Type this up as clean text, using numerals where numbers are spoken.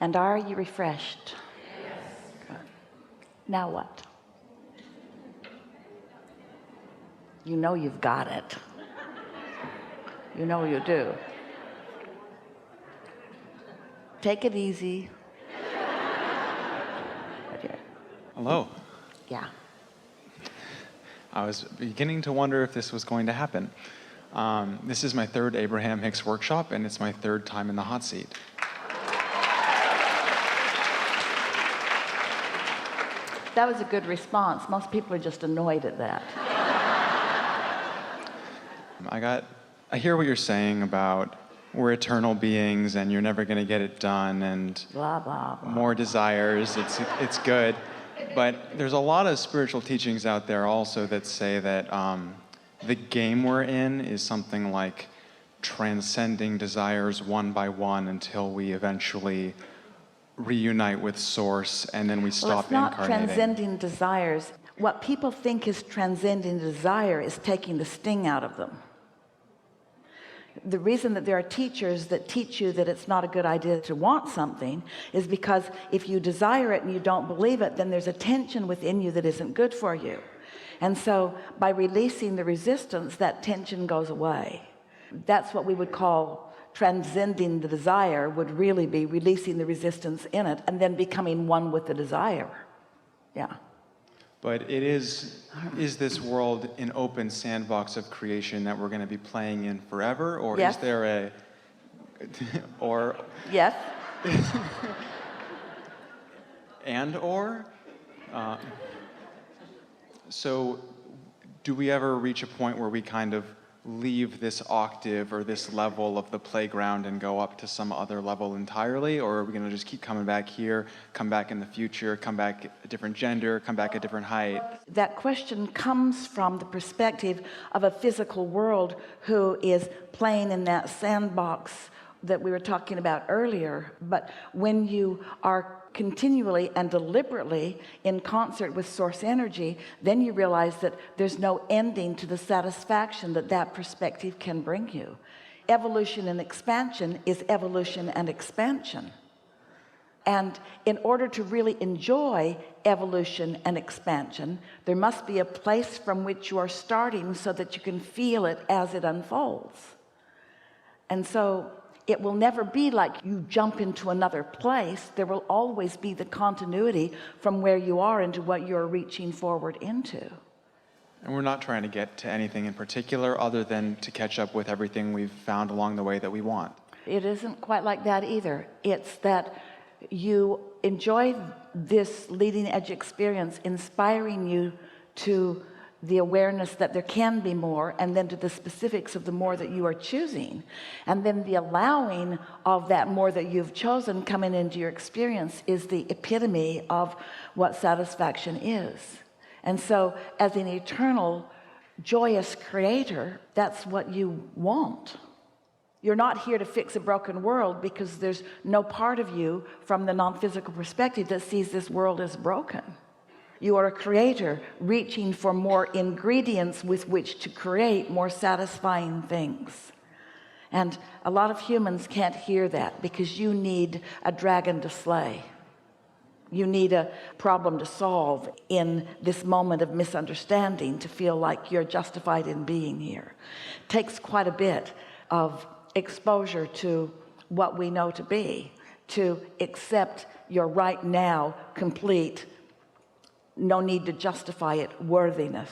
And are you refreshed? Yes. Good. Now what? You know you've got it. You know you do. Take it easy. Right here. Hello. Yeah. I was beginning to wonder if this was going to happen. This is my third Abraham-Hicks workshop, and it's my third time in the hot seat. That was a good response. Most people are just annoyed at that. I hear what you're saying about we're eternal beings and you're never going to get it done and Blah, blah, blah. more desires. It's good. But there's a lot of spiritual teachings out there also that say that the game we're in is something like transcending desires one by one until we eventually reunite with Source, and then we stop incarnating. incarnating. It's not transcending desires. What people think is transcending desire is taking the sting out of them. The reason that there are teachers that teach you that it's not a good idea to want something is because if you desire it and you don't believe it, then there's a tension within you that isn't good for you. And so by releasing the resistance, that tension goes away. That's what we would call transcending the desire, would really be releasing the resistance in it and then becoming one with the desire. Yeah. But is this world an open sandbox of creation that we're going to be playing in forever, or yes. is there a or yes so do we ever reach a point where we kind of leave this octave or this level of the playground and go up to some other level entirely, or are we going to just keep coming back here, come back in the future, come back a different gender, come back a different height? That question comes from the perspective of a physical world who is playing in that sandbox that we were talking about earlier. But when you are continually and deliberately in concert with source energy, then you realize that there's no ending to the satisfaction that that perspective can bring you. Evolution and expansion is evolution and expansion. And in order to really enjoy evolution and expansion, there must be a place from which you are starting so that you can feel it as it unfolds. And so it will never be like you jump into another place. There will always be the continuity from where you are into what you're reaching forward into. And we're not trying to get to anything in particular other than to catch up with everything we've found along the way that we want. It isn't quite like that either. It's that you enjoy this leading edge experience, inspiring you to the awareness that there can be more, and then to the specifics of the more that you are choosing, and then the allowing of that more that you've chosen coming into your experience is the epitome of what satisfaction is. And so as an eternal joyous creator, that's what you want. You're not here to fix a broken world, because there's no part of you from the non-physical perspective that sees this world as broken. You are a creator reaching for more ingredients with which to create more satisfying things. And a lot of humans can't hear that, because you need a dragon to slay. You need a problem to solve in this moment of misunderstanding to feel like you're justified in being here. It takes quite a bit of exposure to what we know to be, to accept your right now complete, no need to justify it, worthiness.